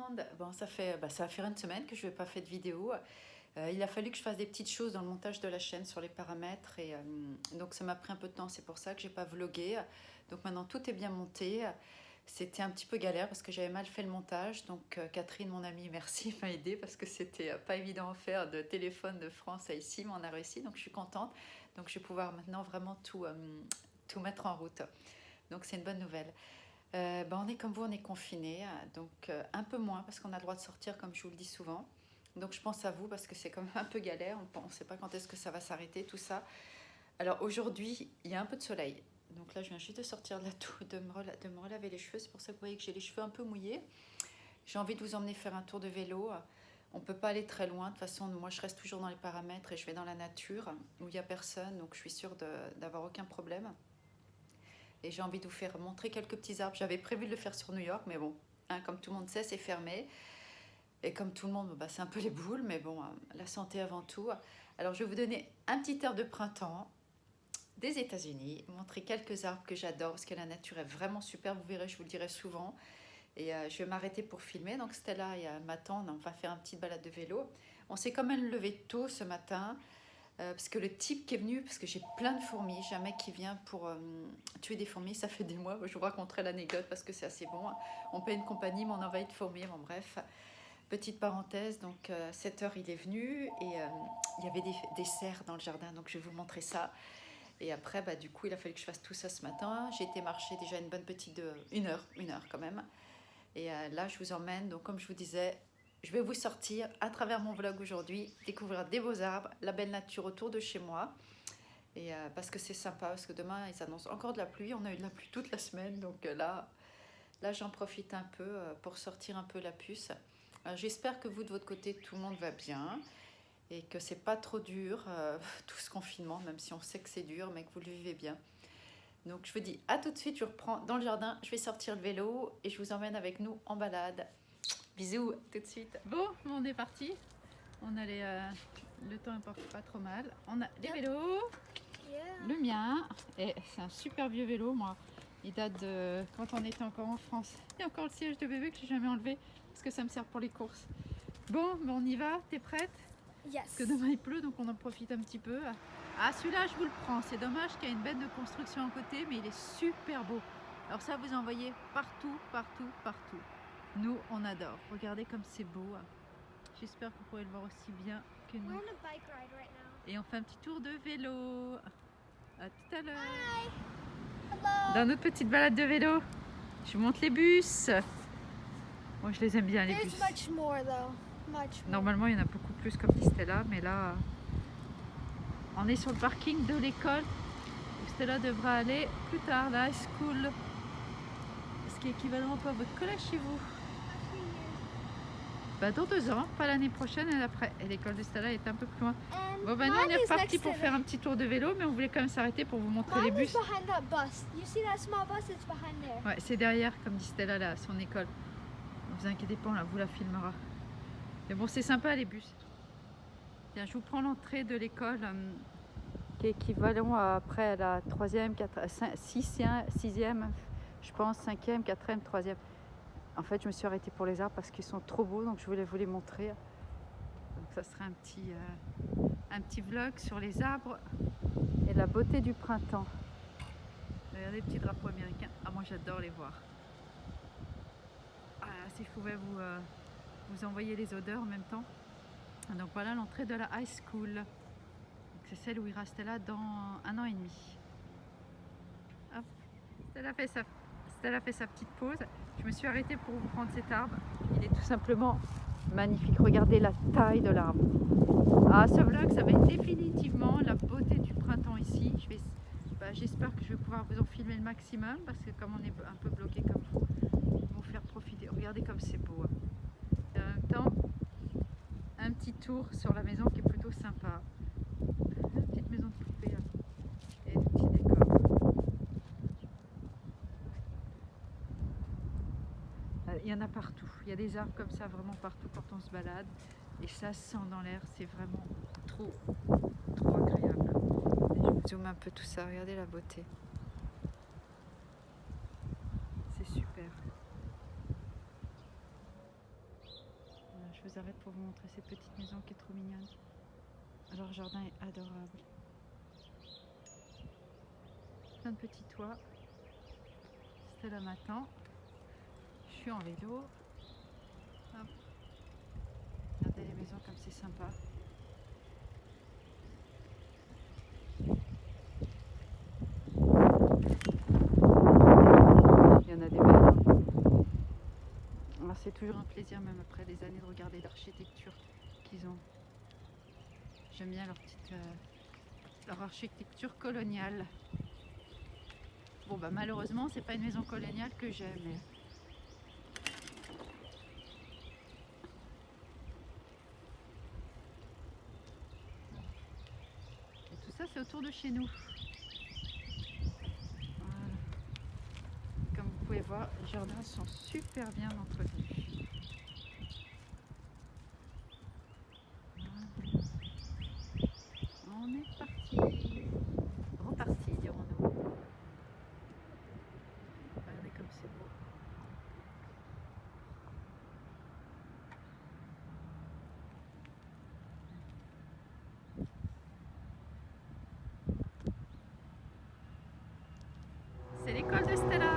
monde. Bon, ça va faire une semaine que je n'ai pas fait de vidéo. Il a fallu que je fasse des petites choses dans le montage de la chaîne sur les paramètres. Et donc, ça m'a pris un peu de temps. C'est pour ça que je n'ai pas vlogué. Donc, maintenant, tout est bien monté. C'était un petit peu galère parce que j'avais mal fait le montage. Donc, Catherine, mon amie, merci, m'a aidé parce que c'était pas évident à faire de téléphone de France à ici. Mais on a réussi. Donc, je suis contente. Donc, je vais pouvoir maintenant vraiment tout mettre en route. Donc, c'est une bonne nouvelle. On est comme vous, on est confinés, donc un peu moins parce qu'on a le droit de sortir comme je vous le dis souvent. Donc je pense à vous parce que c'est quand même un peu galère, on ne sait pas quand est-ce que ça va s'arrêter tout ça. Alors aujourd'hui, il y a un peu de soleil. Donc là, je viens juste de sortir de la douche, de me relaver les cheveux. C'est pour ça que vous voyez que j'ai les cheveux un peu mouillés. J'ai envie de vous emmener faire un tour de vélo. On ne peut pas aller très loin. De toute façon, moi, je reste toujours dans les paramètres et je vais dans la nature où il n'y a personne. Donc je suis sûre d'avoir aucun problème. Et j'ai envie de vous faire montrer quelques petits arbres. J'avais prévu de le faire sur New York, mais bon, comme tout le monde sait, c'est fermé. Et comme tout le monde, c'est un peu les boules, mais bon, la santé avant tout. Alors, je vais vous donner un petit air de printemps des États-Unis, montrer quelques arbres que j'adore, parce que la nature est vraiment super, vous verrez, je vous le dirai souvent. Et je vais m'arrêter pour filmer. Donc, Stella m'attend, on va faire une petite balade de vélo. On s'est quand même levé tôt ce matin. Parce que le type qui est venu, parce que j'ai plein de fourmis, j'ai un mec qui vient pour tuer des fourmis, ça fait des mois, je vous raconterai l'anecdote parce que c'est assez bon. On paye une compagnie, mais on envahit de fourmis, bon bref. Petite parenthèse, donc à 7 h il est venu et il y avait des cerfs dans le jardin, donc je vais vous montrer ça. Et après, du coup, il a fallu que je fasse tout ça ce matin. J'ai été marcher déjà une bonne petite une heure quand même. Et là, je vous emmène, donc comme je vous disais, je vais vous sortir à travers mon vlog aujourd'hui, découvrir des beaux arbres, la belle nature autour de chez moi. Et parce que c'est sympa, parce que demain, ils annoncent encore de la pluie. On a eu de la pluie toute la semaine, donc là j'en profite un peu pour sortir un peu la puce. J'espère que vous, de votre côté, tout le monde va bien et que c'est pas trop dur, tout ce confinement, même si on sait que c'est dur, mais que vous le vivez bien. Donc je vous dis à tout de suite, je reprends dans le jardin, je vais sortir le vélo et je vous emmène avec nous en balade. Bisous, tout de suite. Bon, on est parti. On a le temps importe pas trop mal. On a les vélos. Le mien, et c'est un super vieux vélo, moi. Il date de quand on était encore en France. Il y a encore le siège de bébé que j'ai jamais enlevé parce que ça me sert pour les courses. Bon, on y va. T'es prête? Yes. Parce que demain il pleut, donc on en profite un petit peu. Ah, celui-là, je vous le prends. C'est dommage qu'il y ait une benne de construction à côté, mais il est super beau. Alors ça, vous en voyez partout, partout, partout. Nous, on adore. Regardez comme c'est beau. J'espère que vous pourrez le voir aussi bien que nous. We're on a bike ride right now. Et on fait un petit tour de vélo. À tout à l'heure. Hi. Hello. Dans notre petite balade de vélo, je vous montre les bus. Moi, je les aime bien, les There's bus. much more though. Much more. Normalement, il y en a beaucoup plus, comme dit Stella, mais là, on est sur le parking de l'école où Stella devra aller plus tard, la high school. Ce qui est équivalent un peu à votre collège chez vous. Dans 2 ans, pas l'année prochaine et l'après. Et l'école de Stella est un peu plus loin. And Bon, nous, on est parti pour faire un petit tour de vélo, mais on voulait quand même s'arrêter pour vous montrer les Mine is bus. behind that bus. You see that small bus? It's behind there. Ouais, c'est derrière, comme dit Stella, là, son école. Ne vous inquiétez pas, on vous la filmera. Mais bon, c'est sympa les bus. Tiens, je vous prends l'entrée de l'école qui est équivalent après à la 3e, 6e, je pense, 5e, 4e, 3e. En fait, je me suis arrêtée pour les arbres parce qu'ils sont trop beaux, donc je voulais vous les montrer. Donc ça sera un petit vlog sur les arbres et la beauté du printemps. Regardez les petits drapeaux américains. Ah, moi j'adore les voir. Ah, si je pouvais vous envoyer les odeurs en même temps. Donc voilà l'entrée de la high school. C'est celle où il restait là dans 1 an et demi. Hop, Stella fait sa petite pause. Je me suis arrêtée pour vous prendre cet arbre. Il est tout simplement magnifique. Regardez la taille de l'arbre. Ah, ce vlog, ça va être définitivement la beauté du printemps ici. J'espère que je vais pouvoir vous en filmer le maximum parce que comme on est un peu bloqué comme vous faire profiter. Regardez comme c'est beau. Et en même temps, un petit tour sur la maison qui est plutôt sympa. Une petite maison de poupée et des petits décors. Il y en a partout. Il y a des arbres comme ça vraiment partout quand on se balade. Et ça sent dans l'air. C'est vraiment trop agréable. Et je vous zoome un peu tout ça. Regardez la beauté. C'est super. vous arrête pour vous montrer cette petite maison qui est trop mignonne. Leur jardin est adorable. Plein de petits toits. Stella m'attend. Je suis en vélo. Hop. Regardez les maisons comme c'est sympa. Il y en a des belles. Alors c'est toujours un plaisir même après des années de regarder l'architecture qu'ils ont. J'aime bien leur architecture coloniale. Bon bah malheureusement c'est pas une maison coloniale que j'aime. Et tout ça c'est autour de chez nous. Voilà. Comme vous pouvez voir, les jardins sont super bien entretenus. Voilà. On est parti. Reparti dirons-nous. Regardez comme c'est beau. C'est l'école de Stella.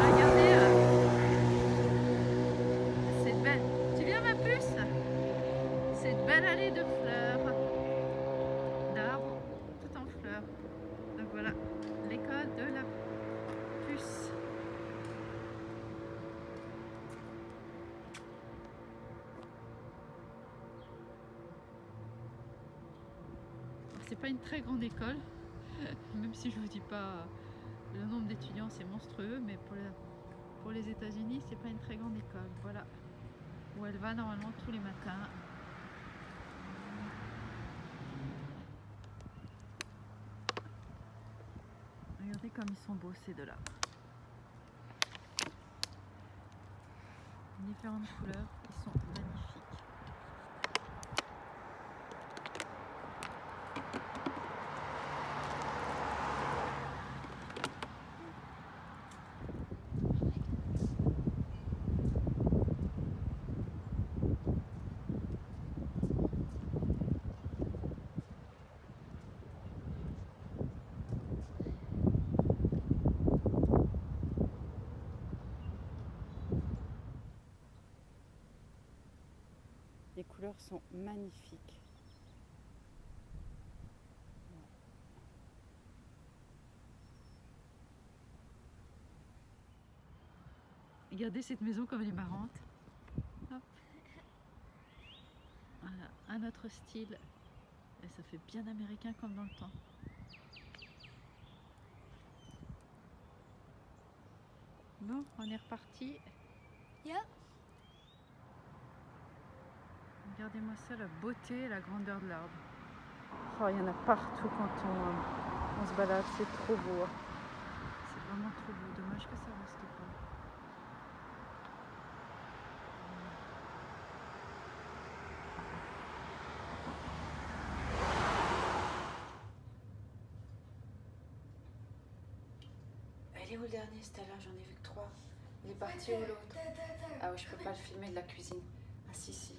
Regardez, cette belle. Tu viens ma puce? Cette belle allée de fleurs, d'arbres, tout en fleurs. Donc voilà, l'école de la puce. C'est pas une très grande école, même si je vous dis pas le nombre d'étudiants c'est monstrueux, mais pour les États-Unis c'est pas une très grande école. Voilà où elle va normalement tous les matins. Regardez comme ils sont beaux ces deux-là. Différentes couleurs, ils sont magnifiques. Les couleurs sont magnifiques. Regardez cette maison comme elle est marrante. Hop. Voilà, un autre style. Et ça fait bien américain comme dans le temps. Bon, on est reparti. Yep. Regardez-moi ça, la beauté et la grandeur de l'arbre. Oh, il y en a partout quand on se balade, c'est trop beau. C'est vraiment trop beau, dommage que ça reste pas. Elle est où le dernier Stella? J'en ai vu que 3. Il est parti où l'autre? Ah oui, je peux pas le filmer de la cuisine. Ah si.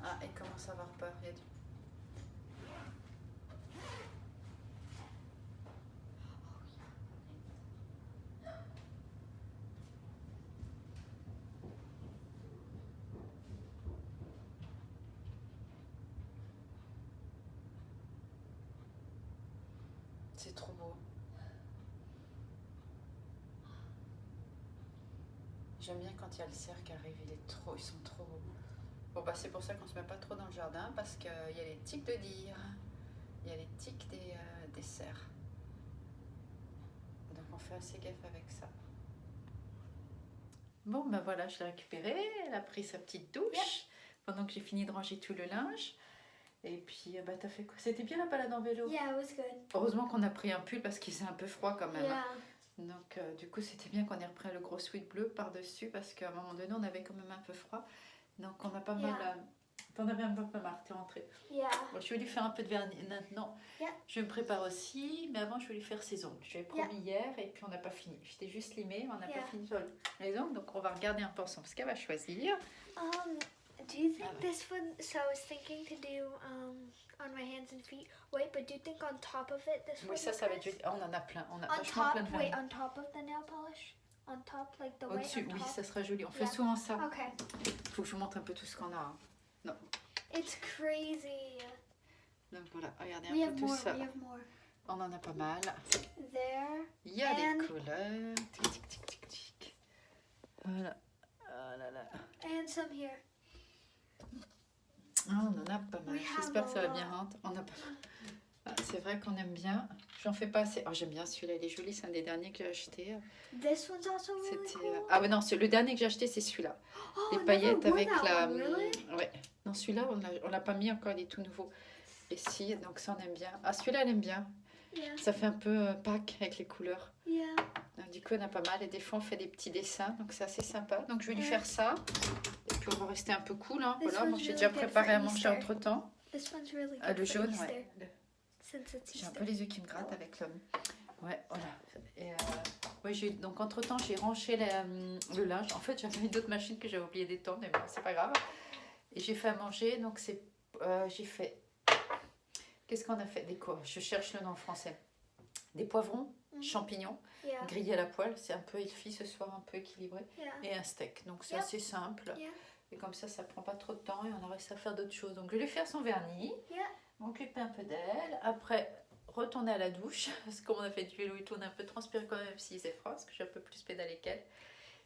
Ah, il commence à avoir peur. Il y a du... C'est trop beau. J'aime bien quand il y a le cerf qui arrive, ils sont trop beaux. Bon bah c'est pour ça qu'on se met pas trop dans le jardin parce qu'il y a les tiques de deer, il y a les tiques des cerfs. Donc on fait assez gaffe avec ça. Bon ben voilà, je l'ai récupérée, elle a pris sa petite douche pendant que j'ai fini de ranger tout le linge. Et puis bah t'as fait quoi? C'était bien la balade en vélo? Yeah, it was good. Heureusement qu'on a pris un pull parce qu'il faisait un peu froid quand même. Yeah. Donc du coup c'était bien qu'on ait repris le gros sweat bleu par-dessus parce qu'à un moment donné on avait quand même un peu froid. Donc on a pas mal T'en avais un peu marre, t'es rentrée. Yeah. Bon, je vais lui faire un peu de vernis maintenant. Yeah. Je me prépare aussi, mais avant je vais lui faire ses ongles. Je l'avais promis hier et puis on n'a pas fini. J'étais juste limée, mais on n'a pas fini sur les ongles, donc on va regarder un peu ensemble ce qu'elle va choisir. Do you think this one? So I was thinking to do on my hands and feet. Wait, but do you think on top of it this Oui, would ça look va être nice? joli. Oh, on en a plein, on a On vachement top, plein de vernis. wait, on top of the nail polish? On top, like the white Au-dessus, on oui, top? ça sera joli. On fait Yeah. souvent ça. Okay. Il faut que je vous montre un peu tout ce qu'on a. Non. It's crazy. Donc voilà, regardez We un have peu tout more, ça. we have more. On en a pas mal. There. Il y a And- des couleurs. Tic, tic, tic, tic, tic. Voilà. Oh là là. And some here. Ah, on en a pas mal. We have J'espère que ça va a bien lot. rentrer. On a pas mal. Ah, c'est vrai qu'on aime bien. J'en fais pas assez. Oh, j'aime bien celui-là. Il est joli. C'est un des derniers que j'ai acheté. This one's also really C'était. cool. Ah, ouais, non. Le dernier que j'ai acheté, c'est celui-là. Oh, Les I never paillettes wore avec that la. one, really? Ouais. Non, celui-là, on l'a pas mis encore. Il est tout nouveau. Et si, donc ça, on aime bien. Ah, celui-là, elle aime bien. Yeah. Ça fait un peu Pâques avec les couleurs. Yeah. Donc, du coup, on a pas mal. Et des fois, on fait des petits dessins. Donc, c'est assez sympa. Donc, je vais lui Ouais. faire ça. Et puis, on va rester un peu cool. Hein. This Voilà. Moi, one's j'ai really déjà good préparé for à manger Easter. entre-temps. This one's really Ah, good le for jaune, Easter, ouais. since it's J'ai un Easter. peu les yeux qui me grattent avec l'homme. Ouais, voilà. Et ouais, donc entre-temps, j'ai rangé le linge. En fait, j'avais une autre machine que j'avais oublié d'étendre, mais bon, c'est pas grave. Et j'ai fait à manger, donc j'ai fait... Qu'est-ce qu'on a fait? Je cherche le nom en français. Des poivrons, Mhm. champignons, Yeah. grillés à la poêle. C'est un peu élevé ce soir, un peu équilibré. Yeah. Et un steak. Donc c'est Yep. assez simple. Yeah. Et comme ça prend pas trop de temps et on a réussi à faire d'autres choses. Donc je vais lui faire son vernis, Yeah. m'occuper un peu d'elle. Après, retourner à la douche. Parce que comme on a fait du vélo, il tourne un peu transpiré quand même s'il faisait froid. Parce que j'ai un peu plus pédalé qu'elle.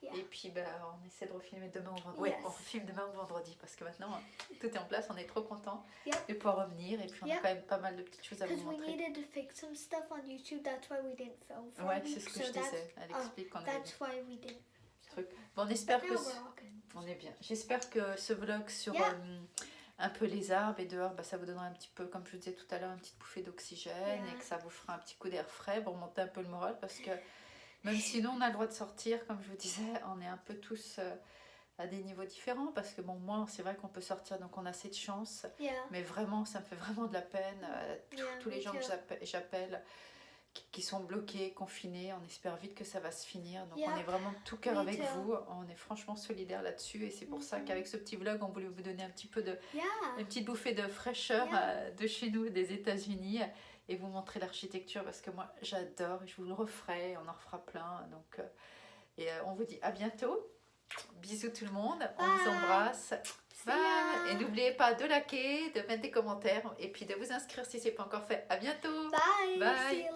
Yeah. Et puis on essaie de refilmer demain ou vendredi. Yes. Ouais, on refilme demain ou vendredi. Parce que maintenant, tout est en place. On est trop contents Yep. de pouvoir revenir. Et puis on a Yep. quand même pas mal de petites choses à vous Because we montrer. needed to fix some stuff on YouTube, that's why we didn't film for Ouais, a week. c'est ce que so je disais. Elle oh, explique qu'on avait that's why we didn't. des trucs. Bon, on espère Now que... we're all good. On est bien. J'espère que ce vlog sur Yeah. un peu les arbres et dehors, ça vous donnera un petit peu, comme je vous disais tout à l'heure, une petite bouffée d'oxygène Yeah. et que ça vous fera un petit coup d'air frais pour monter un peu le moral parce que même si nous on a le droit de sortir, comme je vous disais, on est un peu tous à des niveaux différents parce que bon, moi c'est vrai qu'on peut sortir donc on a cette chance, Yeah. mais vraiment ça me fait vraiment de la peine. Yeah, Tous les me gens que too. j'appelle qui sont bloqués, confinés, on espère vite que ça va se finir. Donc Yeah, on est vraiment de tout cœur me avec too. vous, on est franchement solidaires là-dessus et c'est pour ça Mhm. qu'avec ce petit vlog, on voulait vous donner un petit peu Yeah. une petite bouffée de fraîcheur Yeah. de chez nous, des États-Unis et vous montrer l'architecture parce que moi j'adore et je vous le referai, on en refera plein. Donc, on vous dit à bientôt. Bisous tout le monde, on vous Bye. embrasse. See Bye. ya. Et n'oubliez pas de liker, de mettre des commentaires et puis de vous inscrire si ce n'est pas encore fait. À bientôt. Bye. Bye. See ya.